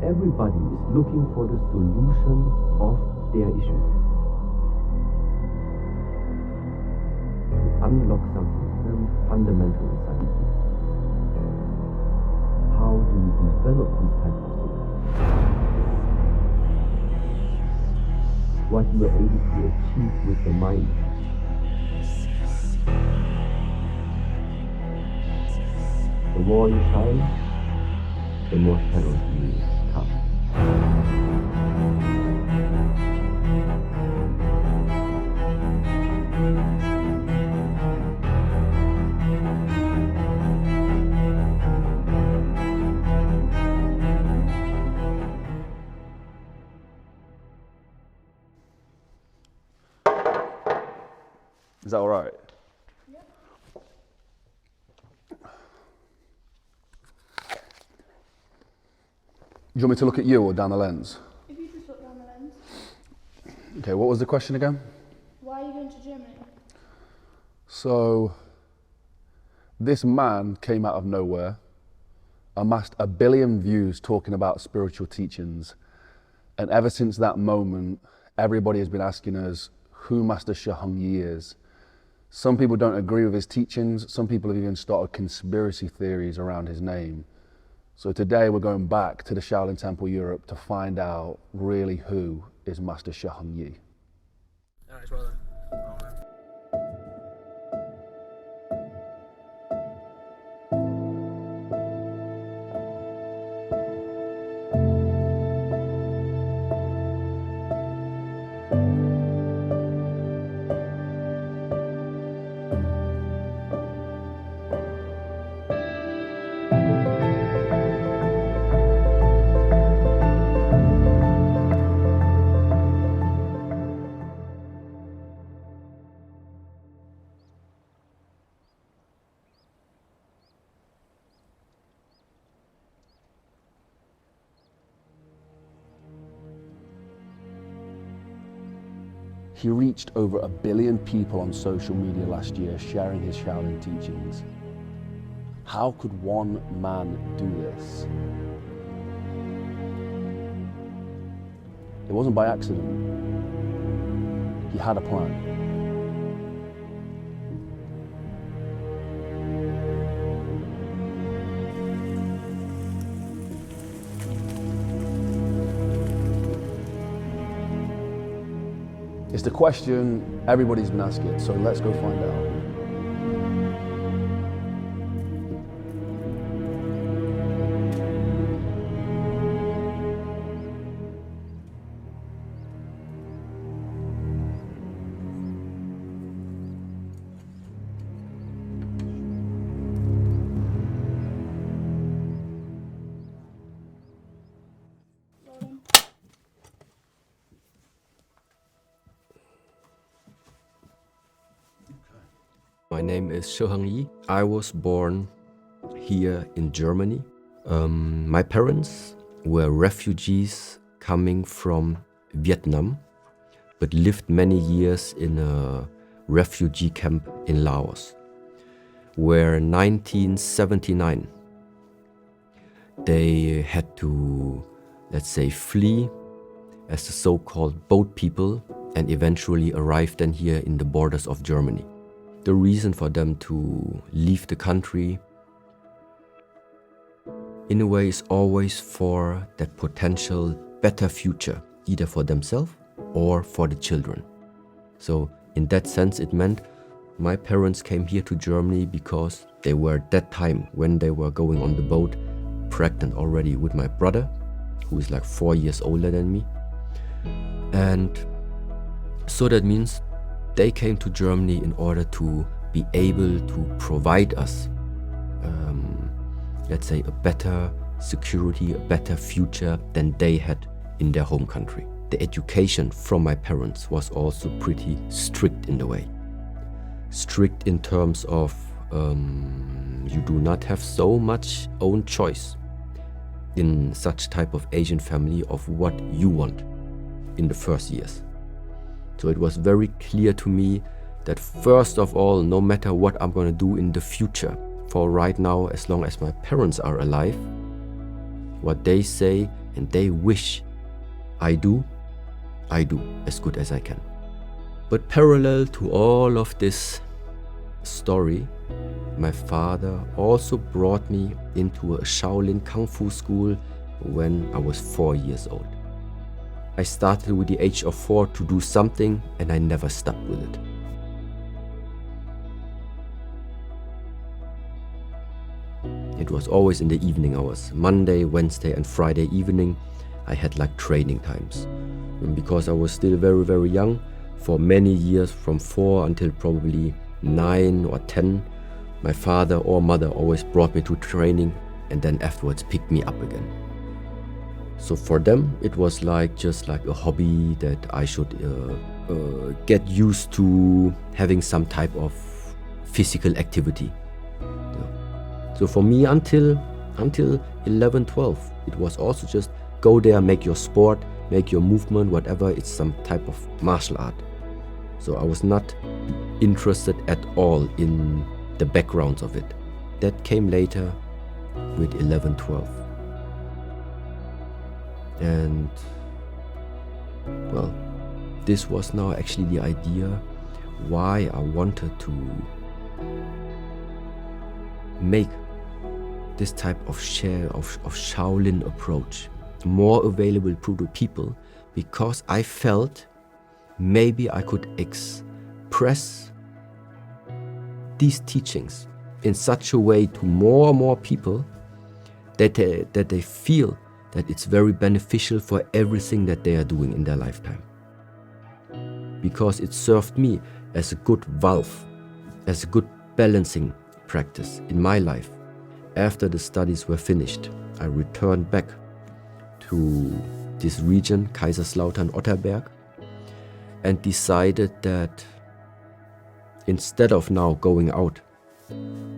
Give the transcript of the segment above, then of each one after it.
everybody is looking for the solution of their issues. To unlock something very fundamental inside you. How do you develop these type of things? What you are able to achieve with the mind. The more you shine, the more shadows you come. Is that all right? Yeah. Do you want me to look at you or down the lens? If you just look down the lens. Okay, what was the question again? Why are you going to Germany? So, this man came out of nowhere, amassed 1 billion views talking about spiritual teachings, and ever since that moment, everybody has been asking us who Master Shi Heng Yi is. Some people don't agree with his teachings, some people have even started conspiracy theories around his name. So today we're going back to the Shaolin Temple Europe to find out really who is Master Shi Heng Yi. Alright, well then. He reached over 1 billion people on social media last year sharing his Shaolin teachings. How could one man do this? It wasn't by accident. He had a plan. It's the question everybody's been asking, so let's go find out. My name is Shi Heng Yi. I was born here in Germany. My parents were refugees coming from Vietnam, but lived many years in a refugee camp in Laos, where in 1979 they had to, let's say, flee as the so-called boat people and eventually arrived then here in the borders of Germany. The reason for them to leave the country, in a way, is always for that potential better future, either for themselves or for the children. So in that sense, it meant my parents came here to Germany because they were at that time, when they were going on the boat, pregnant already with my brother, who is like 4 years older than me. And so that means they came to Germany in order to be able to provide us, let's say, a better security, a better future than they had in their home country. The education from my parents was also pretty strict in the way. Strict in terms of you do not have so much own choice in such type of Asian family of what you want in the first years. So it was very clear to me that first of all, no matter what I'm going to do in the future, for right now, as long as my parents are alive, what they say and they wish I do as good as I can. But parallel to all of this story, my father also brought me into a Shaolin Kung Fu school when I was 4 years old. I started with the age of 4 to do something, and I never stopped with it. It was always in the evening hours. Monday, Wednesday and Friday evening, I had like training times. And because I was still very, very young, for many years, from 4 until probably 9 or 10, my father or mother always brought me to training and then afterwards picked me up again. So for them, it was like just like a hobby that I should get used to having some type of physical activity. So for me, until 11, 12, it was also just go there, make your sport, make your movement, whatever. It's some type of martial art. So I was not interested at all in the backgrounds of it. That came later with 11, 12. And well, this was now actually the idea why I wanted to make this type of share of Shaolin approach more available to the people, because I felt maybe I could express these teachings in such a way to more and more people that they feel that it's very beneficial for everything that they are doing in their lifetime. Because it served me as a good valve, as a good balancing practice in my life. After the studies were finished, I returned back to this region, Kaiserslautern, Otterberg, and decided that instead of now going out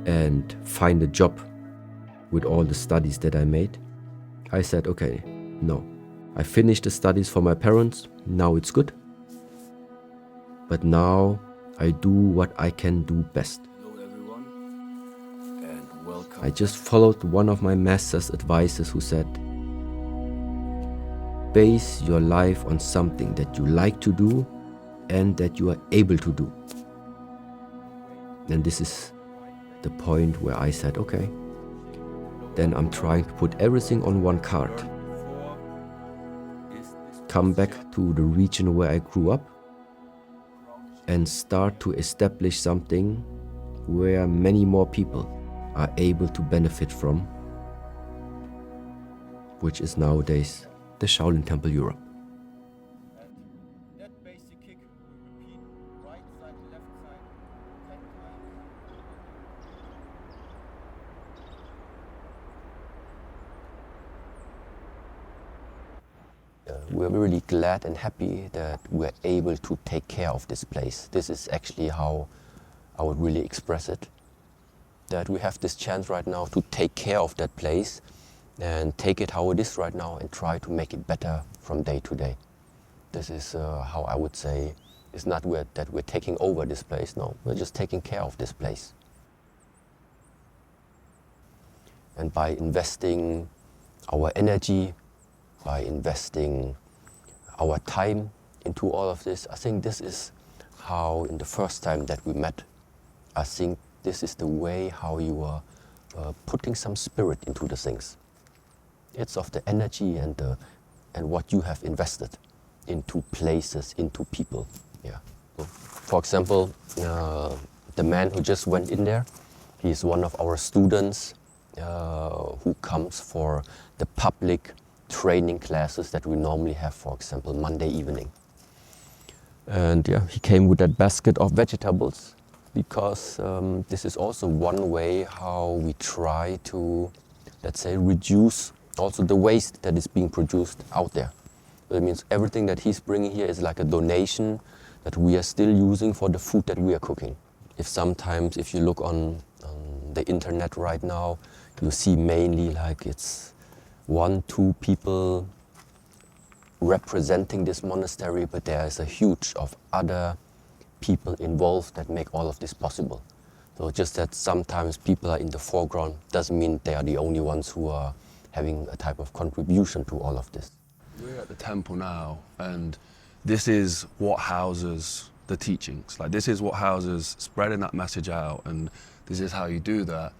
and find a job with all the studies that I made, I said, okay, no. I finished the studies for my parents, now it's good. But now I do what I can do best. Hello everyone, and welcome. I just followed one of my master's advices who said, base your life on something that you like to do and that you are able to do. And this is the point where I said, okay, then I'm trying to put everything on one card. Come back to the region where I grew up and start to establish something where many more people are able to benefit from, which is nowadays the Shaolin Temple Europe. That basic kick, we repeat right side, left side, 10 times. We're really glad and happy that we're able to take care of this place. This is actually how I would really express it. That we have this chance right now to take care of that place and take it how it is right now and try to make it better from day to day. This is how I would say, it's not that we're taking over this place, no, we're just taking care of this place. And by investing our energy, by investing our time into all of this, I think this is how, in the first time that we met, I think this is the way how you are putting some spirit into the things. It's of the energy and what you have invested into places, into people. Yeah. For example, the man who just went in there, he's one of our students who comes for the public training classes that we normally have, for example, Monday evening. And yeah, he came with that basket of vegetables because this is also one way how we try to, let's say, reduce also the waste that is being produced out there. That means everything that he's bringing here is like a donation that we are still using for the food that we are cooking. If you look on the internet right now, you see mainly like it's 1-2 people representing this monastery, but there is a huge of other people involved that make all of this possible. So just that sometimes people are in the foreground doesn't mean they are the only ones who are having a type of contribution to all of this. We're at the temple now, and this is what houses the teachings. Like, this is what houses spreading that message out, and this is how you do that.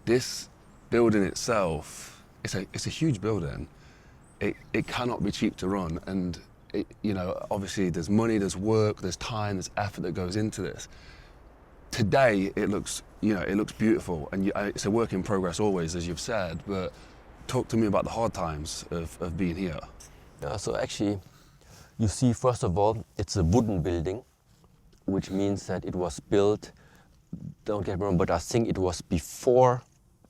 This building itself, it's a huge building. It cannot be cheap to run, and obviously there's money, there's work, there's time, there's effort that goes into this. Today it looks beautiful, and it's a work in progress always, as you've said. But talk to me about the hard times of being here. So actually, you see, first of all, it's a wooden building, which means that it was built, don't get me wrong, but I think it was before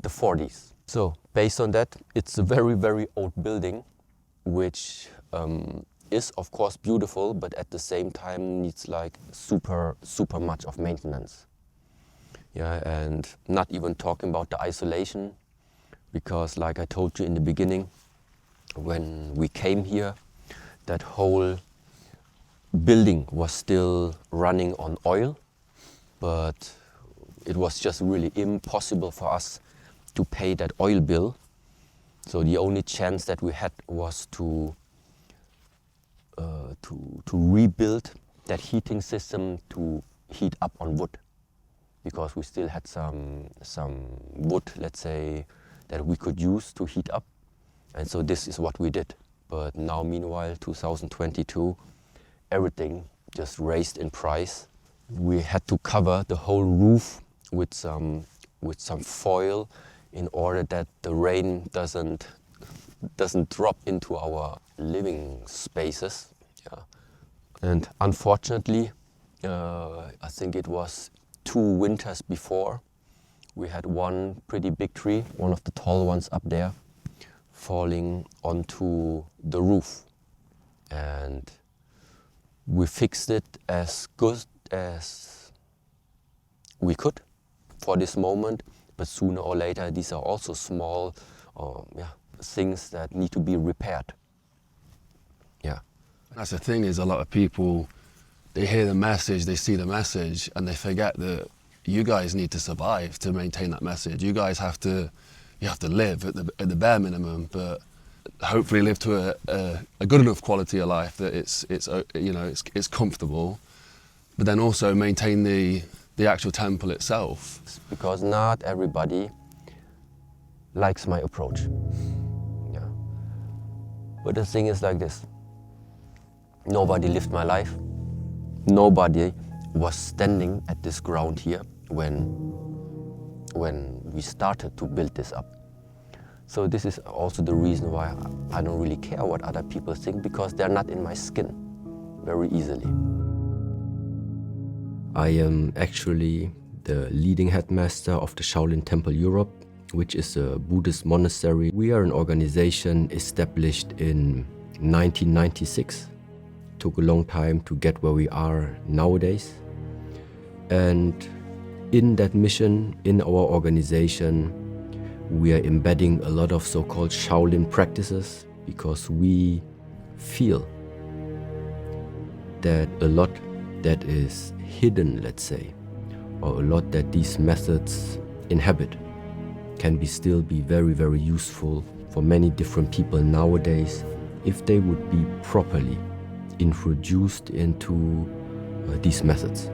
the 40s. So based on that, it's a very, very old building, which is of course beautiful, but at the same time needs like super much of maintenance. Yeah, and not even talking about the isolation, because like I told you in the beginning, when we came here, that whole building was still running on oil, but it was just really impossible for us to pay that oil bill. So the only chance that we had was to rebuild that heating system to heat up on wood, because we still had some wood, let's say, that we could use to heat up. And so this is what we did. But now, meanwhile, 2022, everything just raised in price. We had to cover the whole roof with some foil in order that the rain doesn't drop into our living spaces. Yeah. And unfortunately, I think it was 2 winters before, we had one pretty big tree, one of the tall ones up there, falling onto the roof. And we fixed it as good as we could for this moment, but sooner or later these are also small things that need to be repaired. Yeah. That's the thing, is a lot of people, they hear the message, they see the message, and they forget that you guys need to survive to maintain that message. You guys have to live at the bare minimum, but hopefully live to a good enough quality of life that it's comfortable, but then also maintain the actual temple itself. Because not everybody likes my approach. Yeah. But the thing is like this. Nobody lived my life. Nobody was standing at this ground here when we started to build this up. So this is also the reason why I don't really care what other people think, because they're not in my skin very easily. I am actually the leading headmaster of the Shaolin Temple Europe, which is a Buddhist monastery. We are an organization established in 1996. Took a long time to get where we are nowadays. And in that mission, in our organization, we are embedding a lot of so-called Shaolin practices, because we feel that a lot that is hidden, let's say, or a lot that these methods inhabit can still be very, very useful for many different people nowadays if they would be properly introduced into these methods.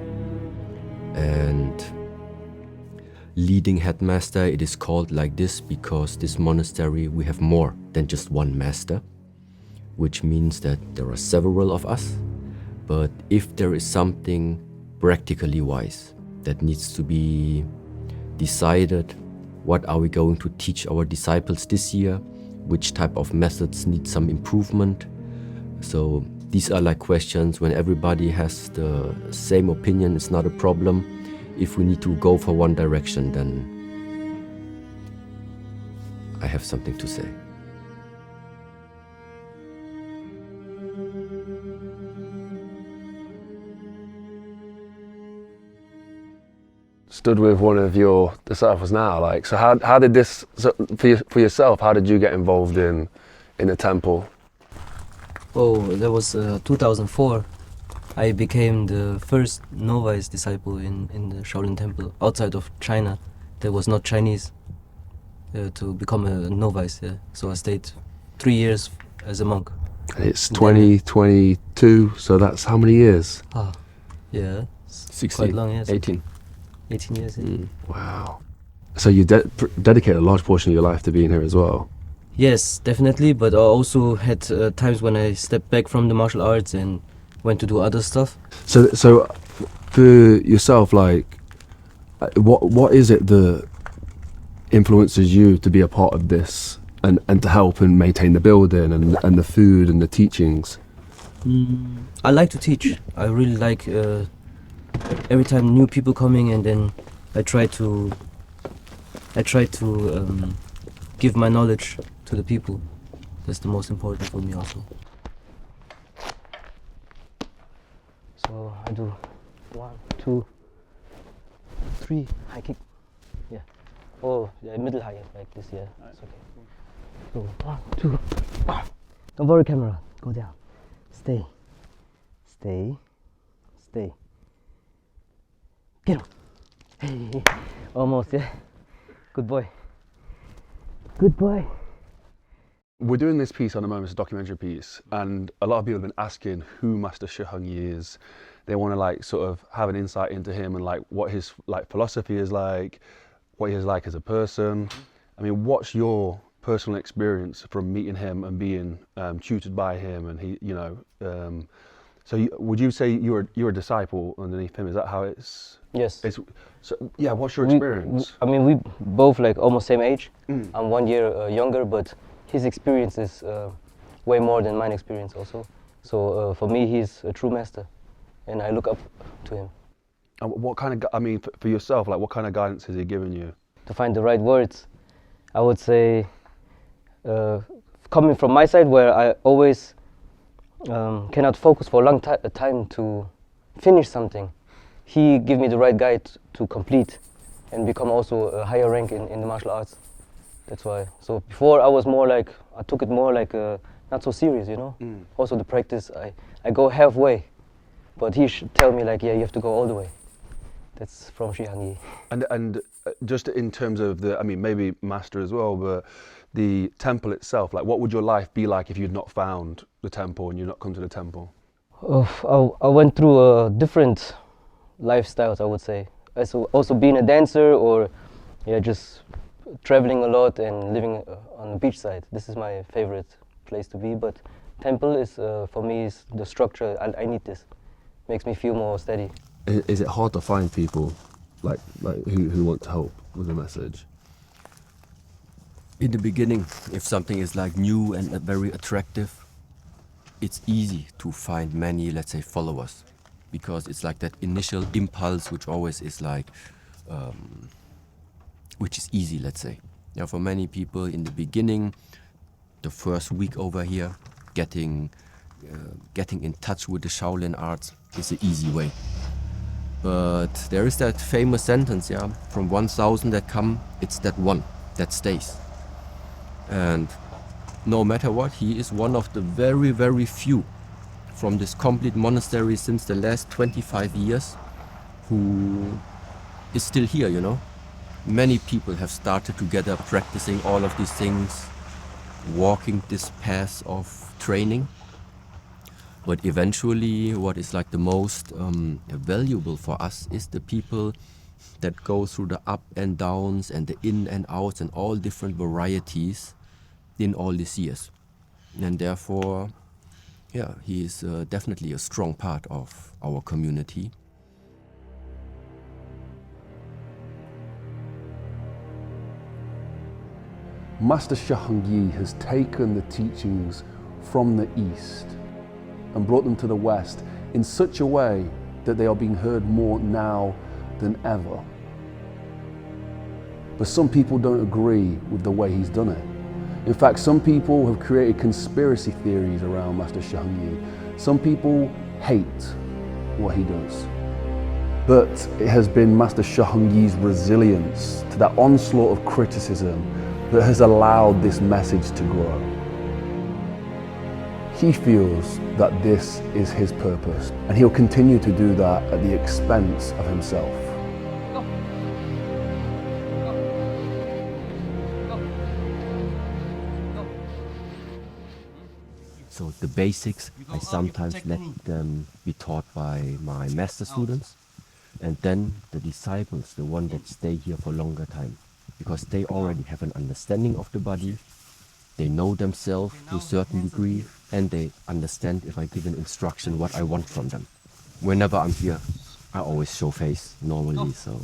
And leading headmaster, it is called like this because this monastery, we have more than just one master, which means that there are several of us. But if there is something practically wise that needs to be decided, what are we going to teach our disciples this year, which type of methods need some improvement. So these are like questions when everybody has the same opinion, it's not a problem. If we need to go for one direction, then I have something to say. Stood with one of your disciples now, like, so how did this, so for yourself, how did you get involved in the temple? Oh, that was 2004. I became the first novice disciple in the Shaolin Temple outside of China that was not Chinese. to become a novice. Yeah. So I stayed 3 years as a monk. It's 2022, so that's how many years? Yeah, 60, quite long years. 18. 18 years. Yeah. Wow. So you dedicate a large portion of your life to being here as well? Yes, definitely. But I also had times when I stepped back from the martial arts and went to do other stuff. So for yourself, like, what is it that influences you to be a part of this and to help and maintain the building and the food and the teachings? I like to teach. I really like every time new people coming, and then I try to give my knowledge to the people. That's the most important for me also. So I do 1, 2, 3 high kick. Yeah. Oh, yeah, middle high like this. Yeah, it's okay. So 1, 2. Don't worry, camera. Go down. Stay. Stay. Stay. Get him. Hey, almost. Yeah. Good boy. Good boy. We're doing this piece on a moment, it's a documentary piece, and a lot of people have been asking who Master Shi Heng Yi is. They want to like sort of have an insight into him and like what his like philosophy is like, what he is like as a person. I mean, what's your personal experience from meeting him and being tutored by him? And he, you know, so would you say you're a disciple underneath him? Is that how it's? Yes. So yeah, what's your experience? I mean, we both like almost same age. I'm 1 year younger, but his experience is way more than mine experience also. So for me, he's a true master, and I look up to him. And what kind of, I mean, for yourself, like what kind of guidance has he given you? To find the right words, I would say, coming from my side, where I always cannot focus for a long time to finish something, he gave me the right guide to complete and become also a higher rank in the martial arts. That's why. So before I was more like, I took it more like not so serious, you know. Also the practice, I go halfway, but he should tell me like, yeah, you have to go all the way. That's from Shi Heng Yi. And just in terms of the, I mean, maybe master as well, but the temple itself, like what would your life be like if you'd not found the temple and you'd not come to the temple? I went through different lifestyles, I would say. Also being a dancer, or yeah, just traveling a lot and living on the beach side. This is my favorite place to be, but temple is for me is the structure. I need this. Makes me feel more steady. Is it hard to find people like who want to help with the message? In the beginning, if something is like new and very attractive, it's easy to find many, let's say, followers, because it's like that initial impulse, which always is like, which is easy, let's say. Now, for many people in the beginning, the first week over here, getting in touch with the Shaolin arts is an easy way. But there is that famous sentence, yeah, from 1,000 that come, it's that one that stays. And no matter what, he is one of the very, very few from this complete monastery since the last 25 years who is still here, you know. Many people have started together practicing all of these things, walking this path of training. But eventually, what is like the most valuable for us is the people that go through the up and downs and the in and outs and all different varieties in all these years. And therefore, yeah, he is definitely a strong part of our community. Master Shi Heng Yi has taken the teachings from the East and brought them to the West in such a way that they are being heard more now than ever. But some people don't agree with the way he's done it. In fact, some people have created conspiracy theories around Master Shi Heng Yi. Some people hate what he does. But it has been Master Shi Heng Yi's resilience to that onslaught of criticism that has allowed this message to grow. He feels that this is his purpose, and he'll continue to do that at the expense of himself. So the basics, I sometimes let them be taught by my master students, and then the disciples, the one that stay here for longer time, because they already have an understanding of the body, they know themselves to a certain degree, and they understand if I give an instruction what I want from them. Whenever I'm here, I always show face normally, so.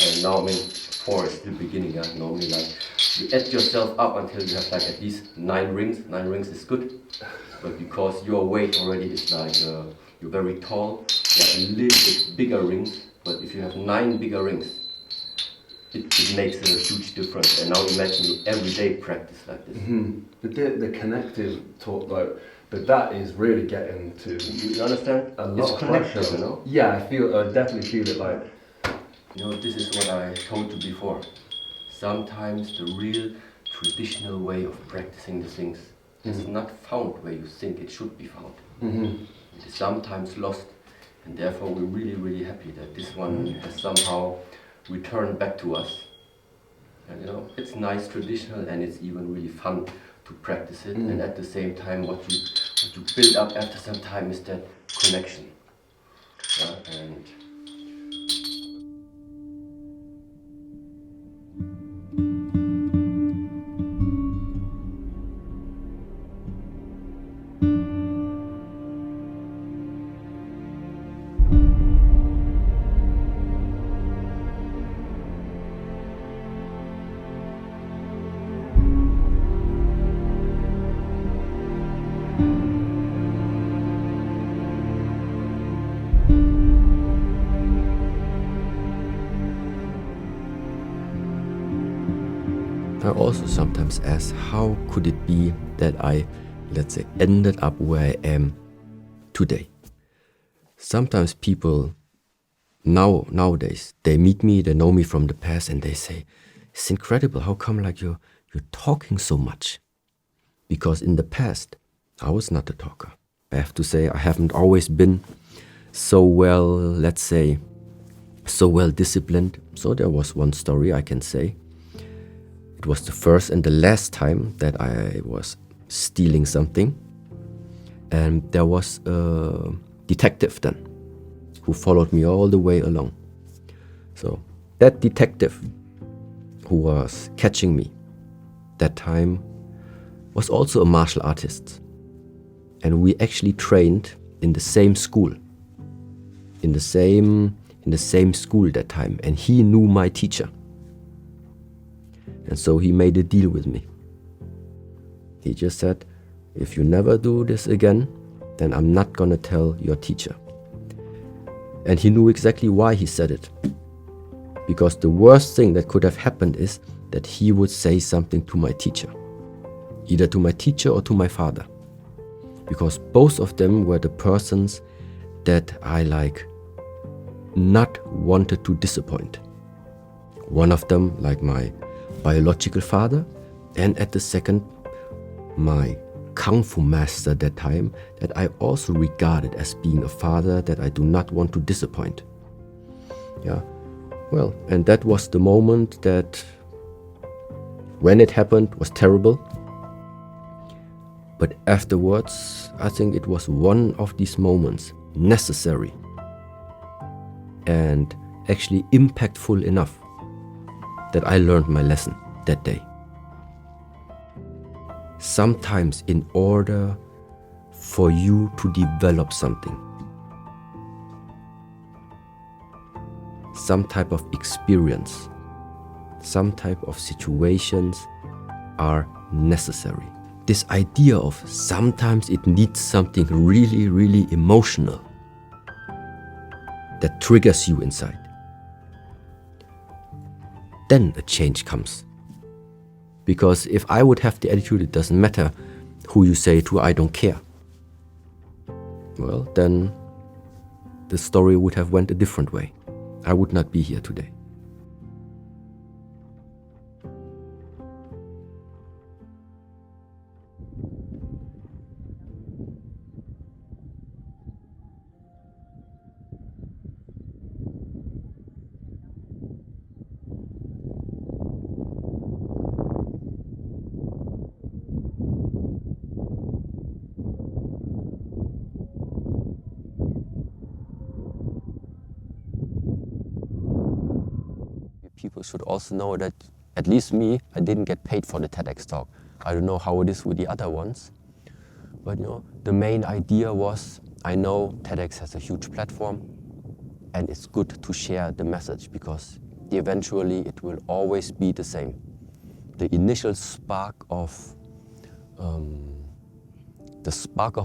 And now, I mean, 4 is the beginning, yeah? Normally, like, you add yourself up until you have like at least 9 rings. 9 rings is good, but because your weight already is like, you're very tall, you have a little bit bigger rings, but if you have 9 bigger rings, it makes a huge difference. And now imagine you everyday practice like this. The connective talk, like, but that is really getting to. You understand? A lot it's of connected, pressure. you know? Yeah, I definitely feel it like. You know, this is what I told you before. Sometimes the real traditional way of practicing the things is not found where you think it should be found. It is sometimes lost, and therefore we're really, really happy that this one has somehow returned back to us. And you know, it's nice, traditional, and it's even really fun to practice it. And at the same time, what you build up after some time is that connection. Yeah? And I also sometimes ask, how could it be that I, let's say, ended up where I am today? Sometimes people nowadays, they meet me, they know me from the past, and they say, it's incredible, how come like you're talking so much? Because in the past, I was not a talker. I have to say, I haven't always been so well, let's say, so well disciplined. So there was one story I can say. It was the first and the last time that I was stealing something. And there was a detective then who followed me all the way along. So that detective who was catching me that time was also a martial artist. And we actually trained in the same school, in the same school that time. And he knew my teacher. And so he made a deal with me. He just said, if you never do this again, then I'm not gonna tell your teacher. And he knew exactly why he said it. Because the worst thing that could have happened is that he would say something to my teacher. Either to my teacher or to my father. Because both of them were the persons that I not wanted to disappoint. One of them, like my biological father, and at the second, my Kung Fu master that time, that I also regarded as being a father that I do not want to disappoint. Yeah, well, and that was the moment that, when it happened, was terrible. But afterwards, I think it was one of these moments necessary and actually impactful enough that I learned my lesson that day. Sometimes in order for you to develop something, some type of experience, some type of situations are necessary. This idea of sometimes it needs something really, really emotional that triggers you inside. Then a change comes. Because if I would have the attitude, it doesn't matter who you say it to, I don't care. Well, then the story would have went a different way. I would not be here today. people should also know that, at least me, I didn't get paid for the TEDx talk. I don't know how it is with the other ones. But you know, the main idea was, I know TEDx has a huge platform and it's good to share the message because eventually it will always be the same. The initial spark of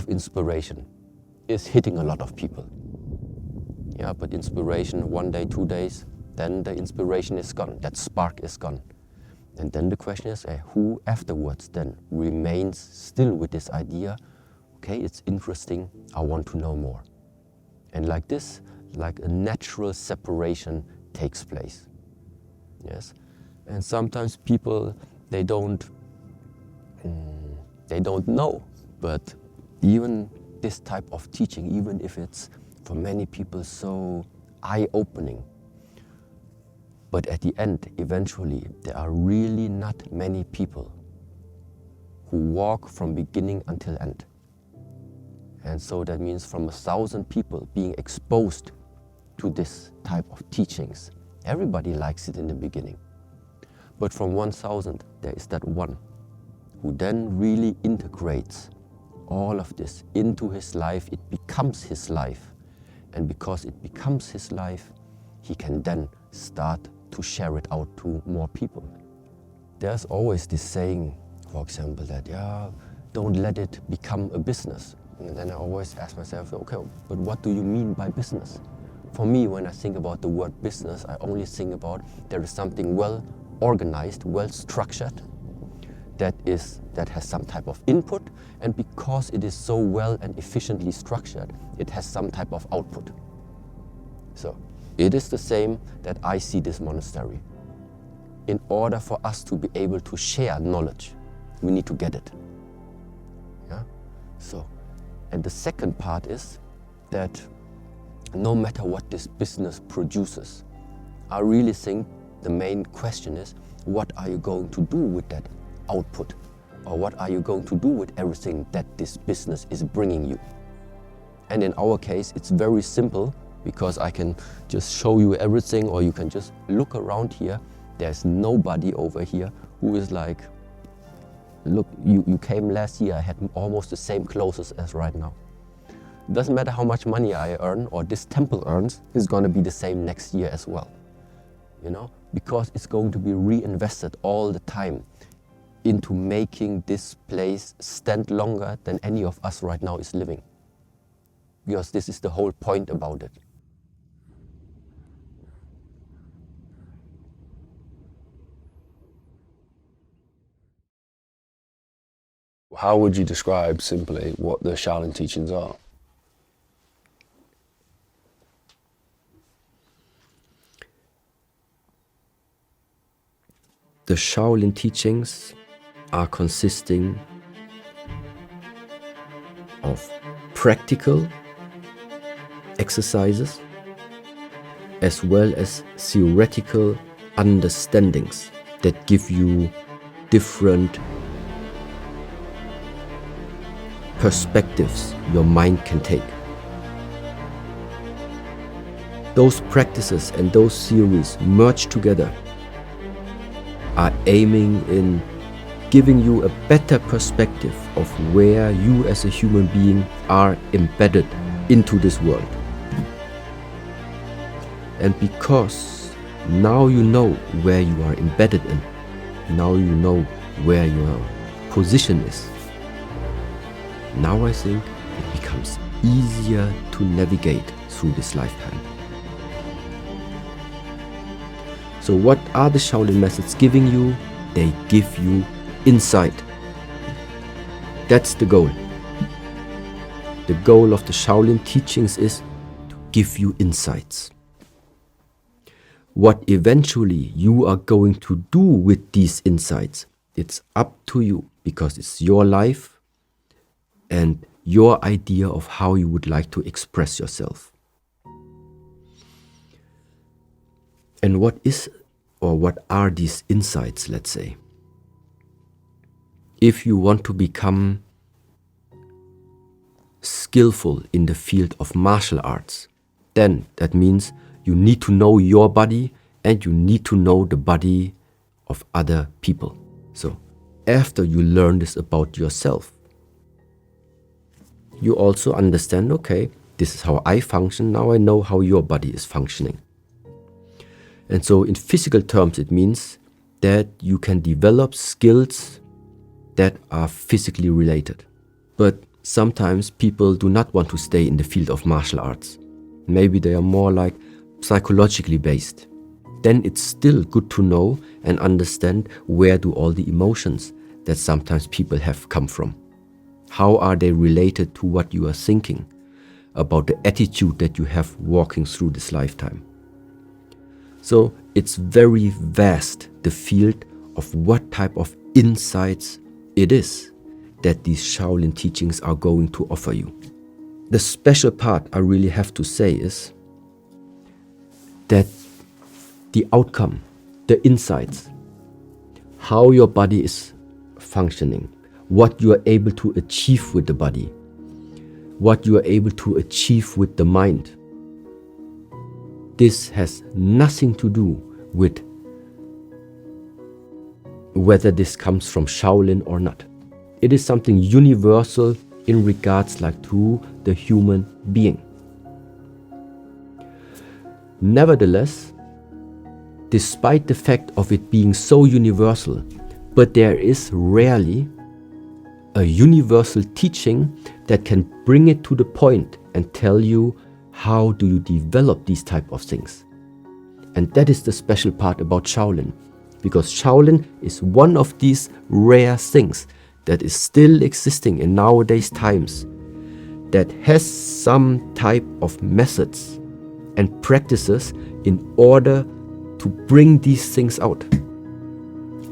inspiration is hitting a lot of people. Yeah, but inspiration 1 day, 2 days, then the inspiration is gone. That spark is gone. And then the question is, who afterwards then remains still with this idea? Okay, it's interesting, I want to know more. And like this, like a natural separation takes place. Yes, and sometimes people, they don't know, but even this type of teaching, even if it's for many people so eye-opening, but at the end, eventually, there are really not many people who walk from beginning until end. And so that means from 1,000 people being exposed to this type of teachings, everybody likes it in the beginning. But from 1,000, there is that one who then really integrates all of this into his life. It becomes his life. And because it becomes his life, he can then start to share it out to more people. There's always this saying, for example, that, don't let it become a business. And then I always ask myself, okay, but what do you mean by business? For me, when I think about the word business, I only think about there is something well organized, well structured, that has some type of input, and because it is so well and efficiently structured, it has some type of output. So it is the same that I see this monastery. In order for us to be able to share knowledge, we need to get it. Yeah? So, and the second part is that no matter what this business produces, I really think the main question is, what are you going to do with that output? Or what are you going to do with everything that this business is bringing you? And in our case, it's very simple, because I can just show you everything, or you can just look around here. There's nobody over here who is like, look, you came last year, I had almost the same clothes as right now. It doesn't matter how much money I earn or this temple earns, it's going to be the same next year as well. You know, because it's going to be reinvested all the time into making this place stand longer than any of us right now is living. Because this is the whole point about it. How would you describe simply what the Shaolin teachings are? The Shaolin teachings are consisting of practical exercises as well as theoretical understandings that give you different perspectives your mind can take. Those practices and those theories merged together are aiming in giving you a better perspective of where you as a human being are embedded into this world. And because now you know where you are embedded in, now you know where your position is, now I think it becomes easier to navigate through this lifetime. So what are the Shaolin methods giving you? They give you insight. That's the goal. The goal of the Shaolin teachings is to give you insights. What eventually you are going to do with these insights, it's up to you, because it's your life and your idea of how you would like to express yourself. And what are these insights, let's say? If you want to become skillful in the field of martial arts, then that means you need to know your body and you need to know the body of other people. So after you learn this about yourself, you also understand, okay, this is how I function, now I know how your body is functioning. And so in physical terms, it means that you can develop skills that are physically related. But sometimes people do not want to stay in the field of martial arts. Maybe they are more like psychologically based. Then it's still good to know and understand where do all the emotions that sometimes people have come from. How are they related to what you are thinking about the attitude that you have walking through this lifetime? So it's very vast, the field of what type of insights it is that these Shaolin teachings are going to offer you. The special part I really have to say is that the outcome, the insights, how your body is functioning, what you are able to achieve with the body, what you are able to achieve with the mind, this has nothing to do with whether this comes from Shaolin or not. It is something universal in regards like to the human being. Nevertheless, despite the fact of it being so universal, but there is rarely a universal teaching that can bring it to the point and tell you how do you develop these type of things. And that is the special part about Shaolin, because Shaolin is one of these rare things that is still existing in nowadays times, that has some type of methods and practices in order to bring these things out.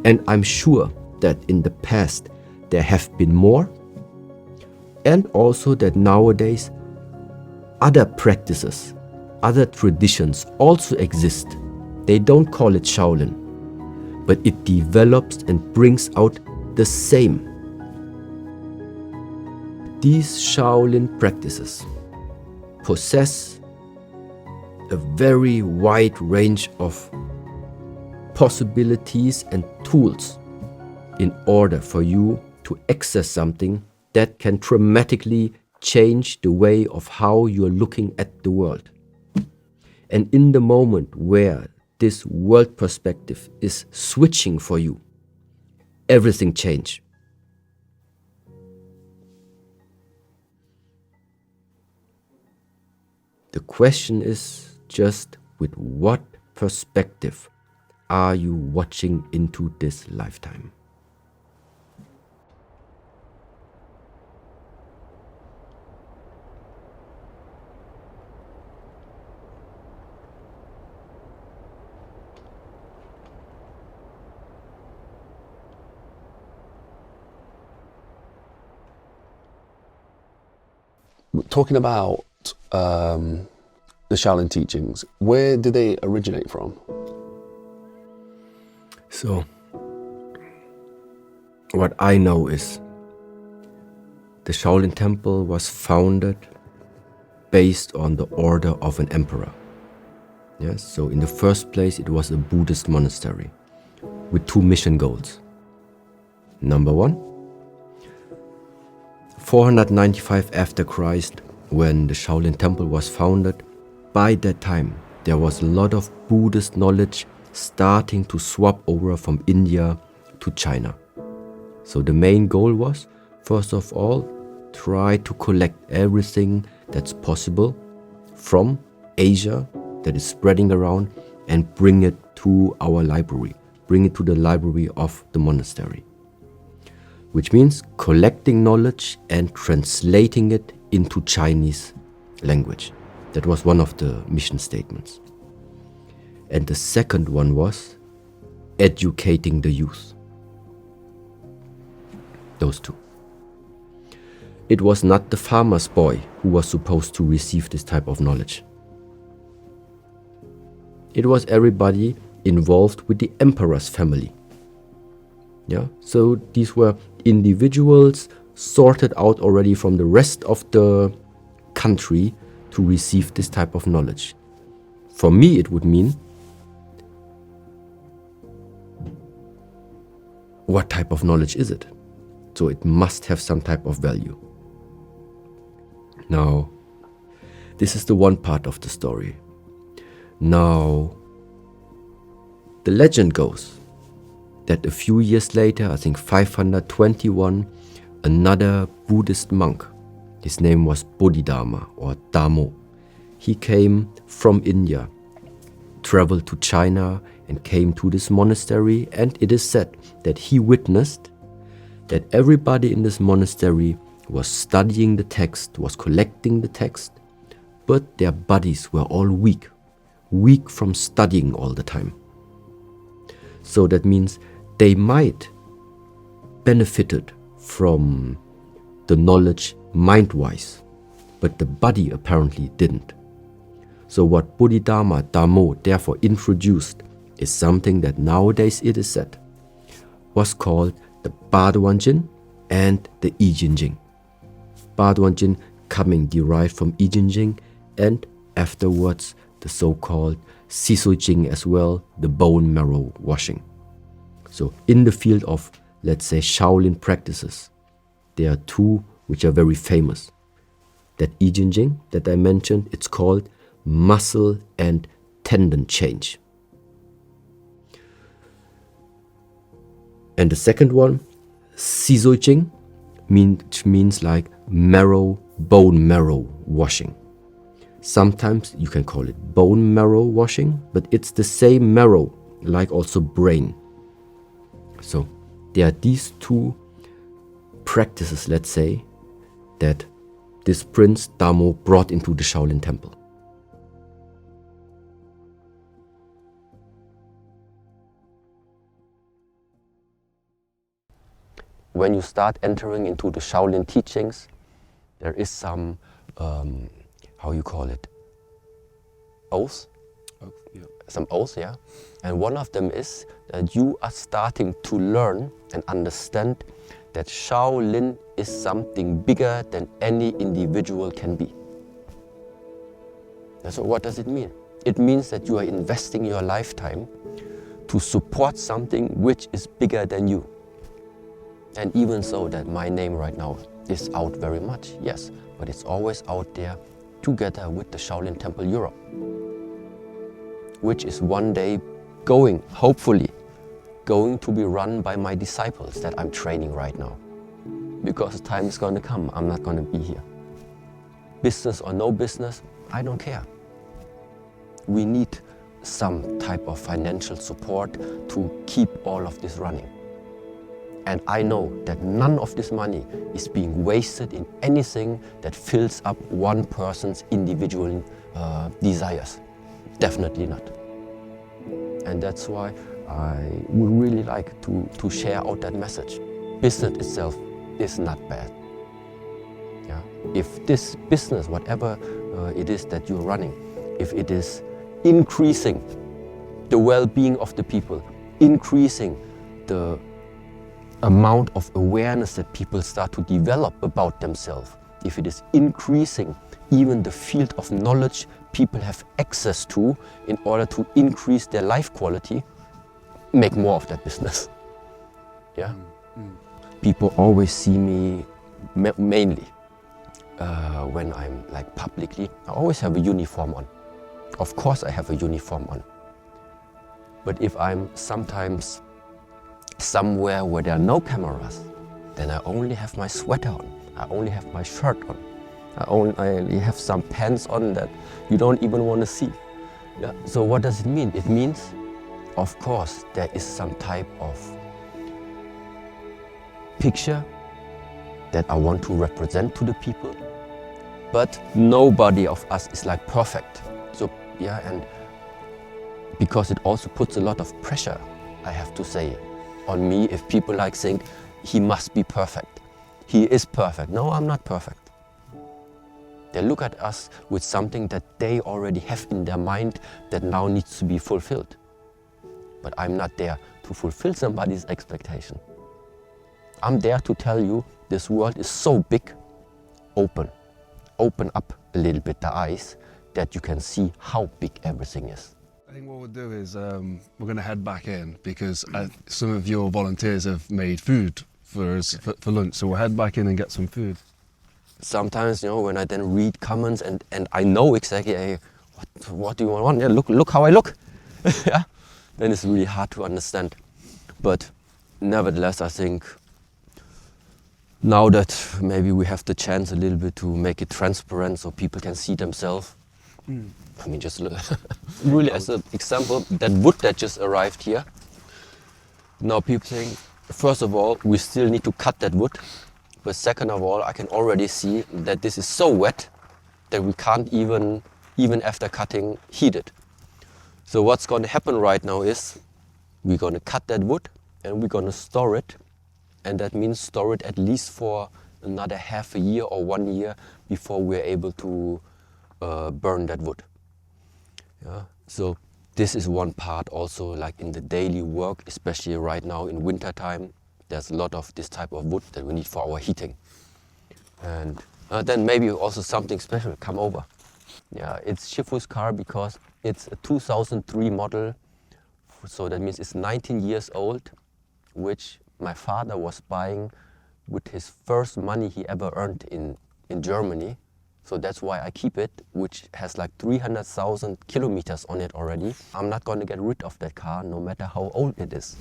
And I'm sure that in the past there have been more, and also that nowadays other practices, other traditions also exist. They don't call it Shaolin, but it develops and brings out the same. These Shaolin practices possess a very wide range of possibilities and tools in order for you to access something that can dramatically change the way of how you're looking at the world. And in the moment where this world perspective is switching for you, everything changes. The question is just with what perspective are you watching into this lifetime? Talking about the Shaolin teachings, where do they originate from? So, what I know is the Shaolin Temple was founded based on the order of an emperor. Yes, so in the first place it was a Buddhist monastery with two mission goals. Number one, 495 after Christ, when the Shaolin Temple was founded, by that time there was a lot of Buddhist knowledge starting to swap over from India to China. So the main goal was, first of all, try to collect everything that's possible from Asia that is spreading around and bring it to our library, bring it to the library of the monastery. Which means collecting knowledge and translating it into Chinese language. That was one of the mission statements. And the second one was educating the youth. Those two. It was not the farmer's boy who was supposed to receive this type of knowledge. It was everybody involved with the emperor's family. Yeah, so these were individuals sorted out already from the rest of the country to receive this type of knowledge. For me, it would mean what type of knowledge is it? So it must have some type of value. Now, this is the one part of the story. Now, the legend goes that a few years later, I think 521, another Buddhist monk, his name was Bodhidharma or Damo, he came from India, traveled to China and came to this monastery, and it is said that he witnessed that everybody in this monastery was studying the text, was collecting the text, but their bodies were all weak from studying all the time. So that means they might benefited from the knowledge mind-wise, but the body apparently didn't. So what Bodhidharma Damo therefore introduced is something that nowadays it is said was called the Baduanjin and the Ijinjing. Baduanjin coming derived from Ijinjing, and afterwards the so-called Sisojing as well, the bone marrow washing. So in the field of, let's say, Shaolin practices, there are two which are very famous. That Ijinjing that I mentioned, it's called muscle and tendon change. And the second one, Sisojing, which means like bone marrow washing. Sometimes you can call it bone marrow washing, but it's the same marrow like also brain. So there are these two practices, let's say, that this Prince Damo brought into the Shaolin Temple. When you start entering into the Shaolin teachings, there is some, how you call it, oaths? Some oaths, yeah. And one of them is that you are starting to learn and understand that Shaolin is something bigger than any individual can be. And so what does it mean? It means that you are investing your lifetime to support something which is bigger than you. And even so that my name right now is out very much, yes, but it's always out there together with the Shaolin Temple Europe, which is one day hopefully going to be run by my disciples that I'm training right now. Because time is going to come, I'm not going to be here. Business or no business, I don't care. We need some type of financial support to keep all of this running. And I know that none of this money is being wasted in anything that fills up one person's individual desires. Definitely not. And that's why I would really like to share out that message. Business itself is not bad. Yeah? If this business, whatever it is that you're running, if it is increasing the well-being of the people, increasing the amount of awareness that people start to develop about themselves, if it is increasing even the field of knowledge people have access to in order to increase their life quality, make more of that business. Yeah? People always see me mainly when I'm like publicly, I always have a uniform on. Of course I have a uniform on. But if I'm sometimes somewhere where there are no cameras, then I only have my sweater on, I only have my shirt on, I only have some pants on that you don't even want to see. Yeah? So what does it mean? It means, of course, there is some type of picture that I want to represent to the people, but nobody of us is like perfect. So yeah, and because it also puts a lot of pressure, I have to say, on me if people like think he must be perfect. He is perfect. No, I'm not perfect. They look at us with something that they already have in their mind that now needs to be fulfilled. But I'm not there to fulfill somebody's expectation. I'm there to tell you this world is so big, open up a little bit the eyes that you can see how big everything is. I think what we'll do is we're going to head back in because some of your volunteers have made food for us for lunch, so we'll head back in and get some food. Sometimes, you know, when I then read comments and I know exactly, hey, what do you want? Yeah, look how I look. Yeah, then it's really hard to understand. But nevertheless, I think now that maybe we have the chance a little bit to make it transparent so people can see themselves. I mean, just really as an example, that wood that just arrived here. Now people think, first of all, we still need to cut that wood. But second of all, I can already see that this is so wet that we can't even after cutting, heat it. So what's going to happen right now is we're going to cut that wood and we're going to store it. And that means store it at least for another half a year or 1 year before we're able to burn that wood. Yeah. So this is one part also, like in the daily work, especially right now in winter time. There's a lot of this type of wood that we need for our heating. And then maybe also something special come over. Yeah, it's Shifu's car because it's a 2003 model. So that means it's 19 years old, which my father was buying with his first money he ever earned in Germany. So that's why I keep it, which has like 300,000 kilometers on it already. I'm not going to get rid of that car, no matter how old it is.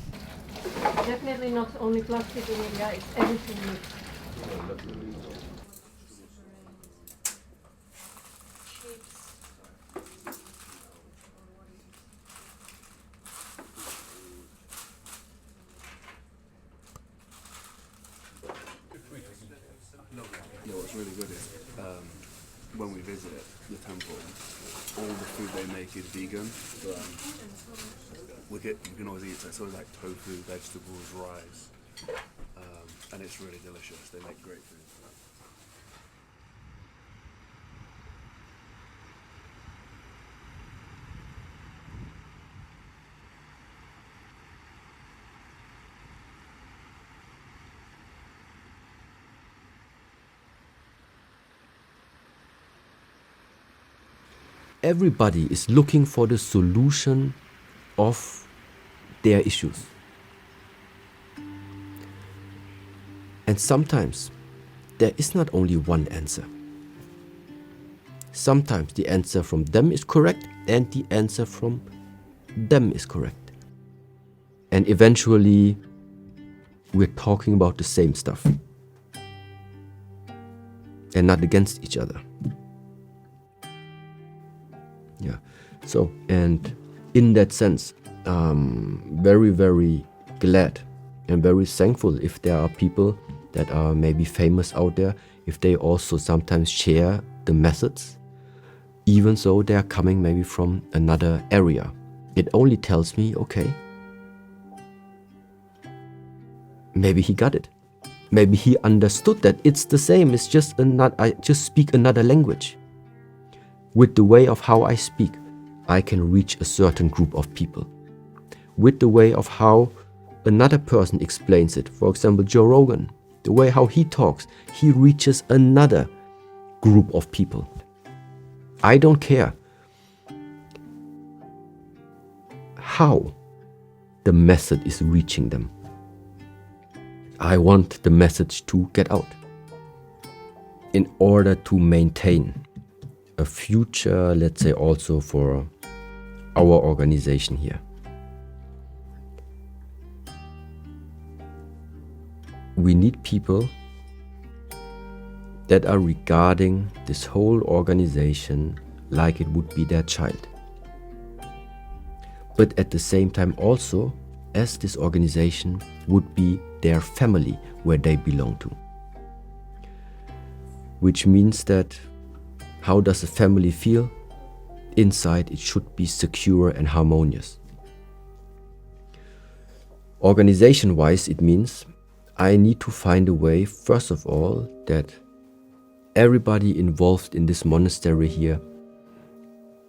Definitely not only plastic in India, it's everything mixed. You know what's really good is when we visit the temple, all the food they make is vegan. So, we can always eat so like tofu, vegetables, rice, and it's really delicious. They make great food. Everybody is looking for the solution of their issues. And sometimes there is not only one answer. Sometimes the answer from them is correct and the answer from them is correct. And eventually we're talking about the same stuff and not against each other. Yeah. So, and in that sense, very, very glad and very thankful if there are people that are maybe famous out there, if they also sometimes share the methods, even though they are coming maybe from another area. It only tells me, okay, maybe he got it. Maybe he understood that it's the same, it's just I just speak another language. With the way of how I speak, I can reach a certain group of people. With the way of how another person explains it, for example, Joe Rogan, the way how he talks, he reaches another group of people. I don't care how the message is reaching them. I want the message to get out in order to maintain a future, let's say, also for our organization here. We need people that are regarding this whole organization like it would be their child. But at the same time also, as this organization would be their family where they belong to. Which means that how does a family feel? Inside it should be secure and harmonious. Organization-wise, it means I need to find a way, first of all, that everybody involved in this monastery here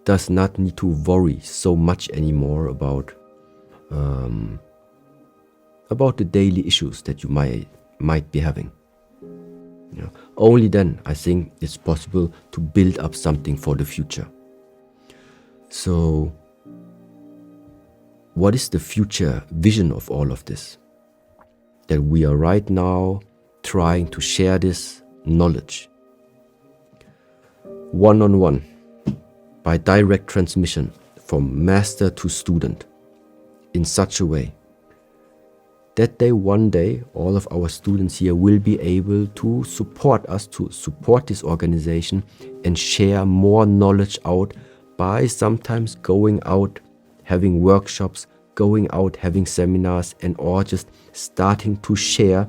does not need to worry so much anymore about the daily issues that you might be having. You know, only then I think it's possible to build up something for the future. So what is the future vision of all of this? That we are right now trying to share this knowledge one-on-one by direct transmission from master to student in such a way that one day all of our students here will be able to support us, to support this organization and share more knowledge out by sometimes going out, having workshops, going out, having seminars, and or just starting to share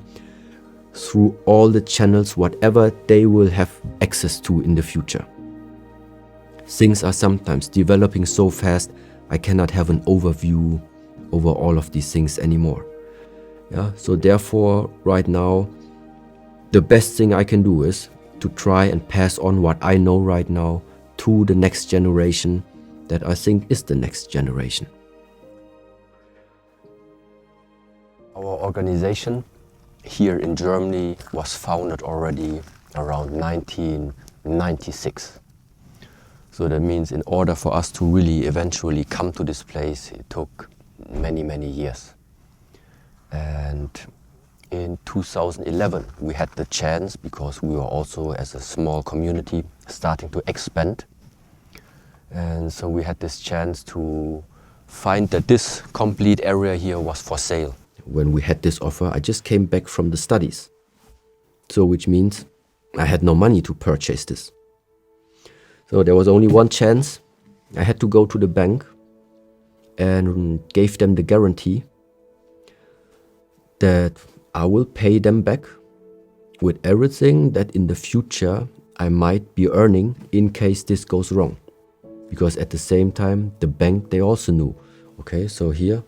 through all the channels, whatever they will have access to in the future. Things are sometimes developing so fast, I cannot have an overview over all of these things anymore. Yeah, so therefore, right now, the best thing I can do is to try and pass on what I know right now to the next generation that I think is the next generation. Our organization here in Germany was founded already around 1996. So that means in order for us to really eventually come to this place, it took many, many years. And in 2011, we had the chance, because we were also as a small community starting to expand. And so we had this chance to find that this complete area here was for sale. When we had this offer, I just came back from the studies. So which means I had no money to purchase this. So there was only one chance. I had to go to the bank and gave them the guarantee that I will pay them back with everything that in the future I might be earning in case this goes wrong. Because at the same time, the bank, they also knew, okay, so here,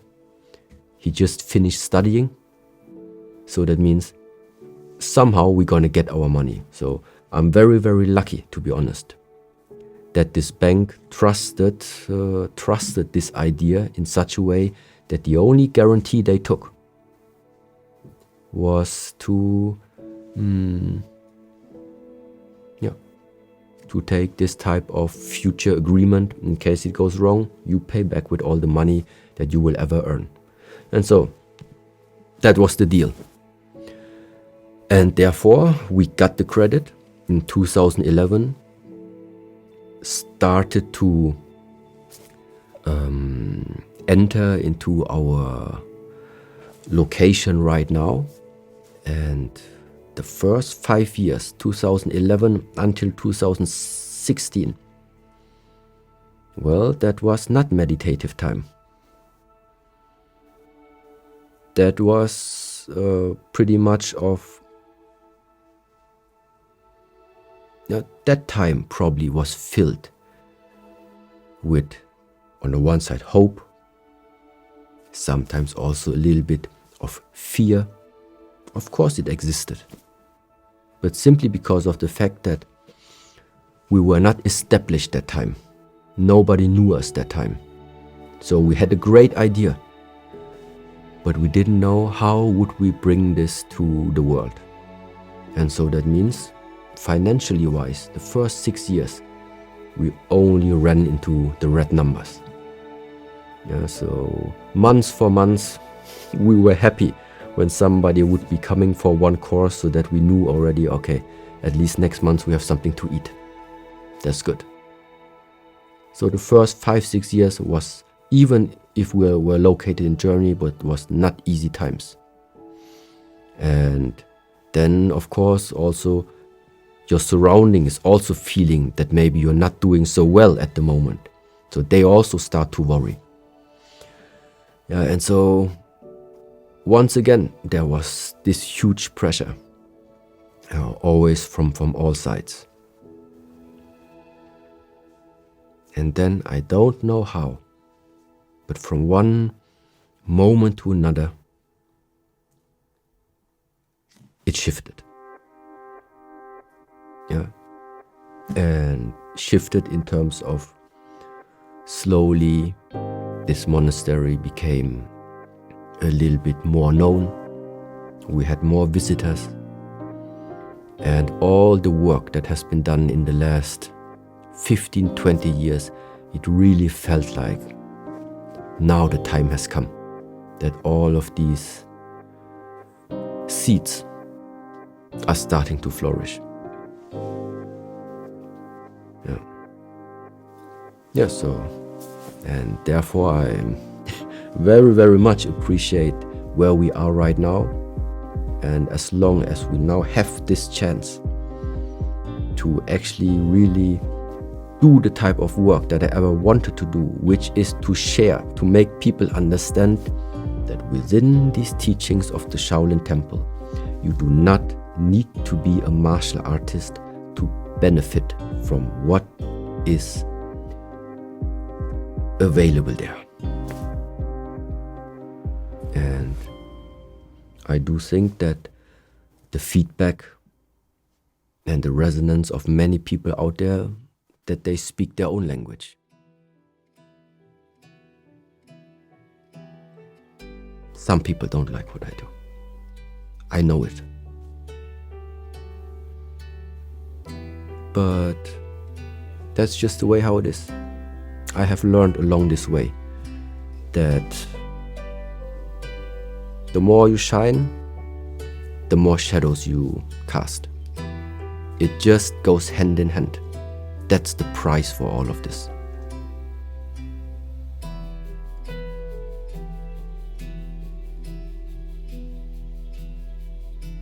he just finished studying. So that means somehow we're gonna get our money. So I'm very, very lucky, to be honest, that this bank trusted this idea in such a way that the only guarantee they took was to take this type of future agreement. In case it goes wrong, you pay back with all the money that you will ever earn. And so that was the deal. And therefore we got the credit in 2011, started to enter into our location right now. And the first 5 years, 2011 until 2016, well, that was not meditative time. That was pretty much of, that time probably was filled with, on the one side, hope, sometimes also a little bit of fear. Of course it existed, but simply because of the fact that we were not established that time. Nobody knew us that time. So we had a great idea, but we didn't know how would we bring this to the world. And so that means, financially wise, the first 6 years, we only ran into the red numbers. Yeah, so months for months, we were happy when somebody would be coming for one course, so that we knew already, okay, at least next month we have something to eat. That's good. So the first 5-6 years was, even if we were located in Germany, but was not easy times. And then, of course, also your surrounding is also feeling that maybe you're not doing so well at the moment. So they also start to worry. Yeah, and so once again, there was this huge pressure, always from all sides. And then I don't know how, but from one moment to another, it shifted. Yeah, and shifted in terms of slowly this monastery became a little bit more known. We had more visitors, and all the work that has been done in the last 15-20 years, it really felt like now the time has come that all of these seeds are starting to flourish. Yeah, so, and therefore I very, very much appreciate where we are right now. And as long as we now have this chance to actually really do the type of work that I ever wanted to do, which is to share, to make people understand that within these teachings of the Shaolin Temple, you do not need to be a martial artist to benefit from what is available there. And I do think that the feedback and the resonance of many people out there, that they speak their own language. Some people don't like what I do. I know it. But that's just the way how it is. I have learned along this way that the more you shine, the more shadows you cast. It just goes hand in hand. That's the price for all of this.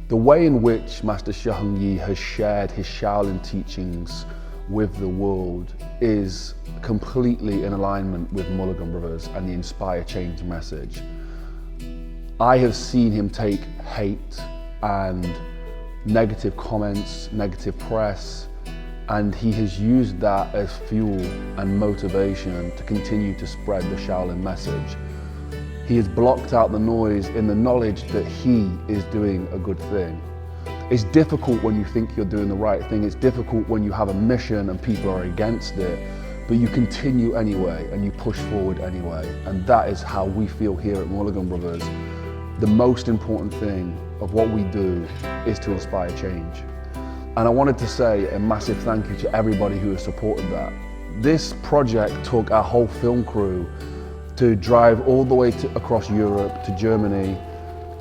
The way in which Master Shi Heng Yi has shared his Shaolin teachings with the world is completely in alignment with Mulligan Brothers and the Inspire Change message. I have seen him take hate and negative comments, negative press, and he has used that as fuel and motivation to continue to spread the Shaolin message. He has blocked out the noise in the knowledge that he is doing a good thing. It's difficult when you think you're doing the right thing. It's difficult when you have a mission and people are against it, but you continue anyway and you push forward anyway. And that is how we feel here at Mulligan Brothers. The most important thing of what we do is to inspire change. And I wanted to say a massive thank you to everybody who has supported that. This project took our whole film crew to drive all the way across Europe to Germany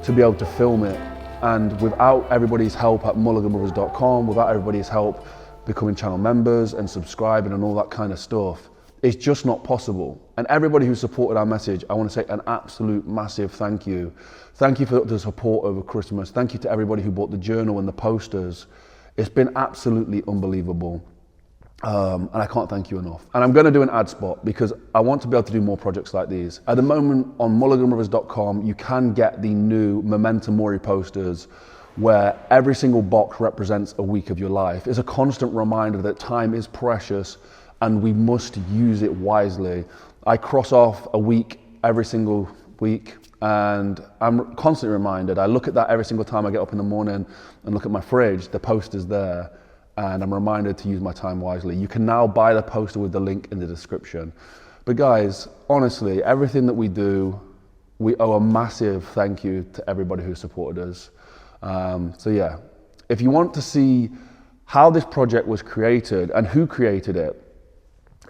to be able to film it. And without everybody's help at MulliganBrothers.com, without everybody's help becoming channel members and subscribing and all that kind of stuff, it's just not possible. And everybody who supported our message, I want to say an absolute massive thank you. Thank you for the support over Christmas. Thank you to everybody who bought the journal and the posters. It's been absolutely unbelievable. And I can't thank you enough. And I'm going to do an ad spot because I want to be able to do more projects like these. At the moment on MulliganBrothers.com, you can get the new Memento Mori posters where every single box represents a week of your life. It's a constant reminder that time is precious and we must use it wisely. I cross off a week every single week and I'm constantly reminded. I look at that every single time I get up in the morning and look at my fridge, the poster's there. And I'm reminded to use my time wisely. You can now buy the poster with the link in the description. But guys, honestly, everything that we do, we owe a massive thank you to everybody who supported us. So yeah, if you want to see how this project was created and who created it,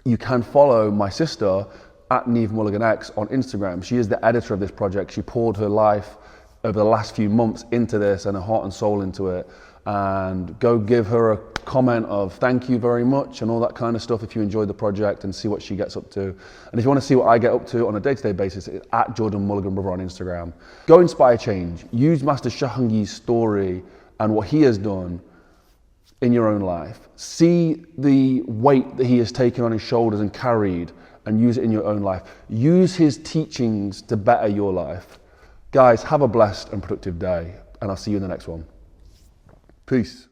you can follow my sister at Niamh Mulligan X on Instagram. She is the editor of this project. She poured her life over the last few months into this and her heart and soul into it. And go give her a comment of thank you very much and all that kind of stuff if you enjoyed the project and see what she gets up to. And if you want to see what I get up to on a day-to-day basis, it's at Jordan Mulligan Brother on Instagram. Go inspire change. Use Master Shi Heng Yi's story and what he has done in your own life. See the weight that he has taken on his shoulders and carried and use it in your own life. Use his teachings to better your life. Guys, have a blessed and productive day and I'll see you in the next one. Peace.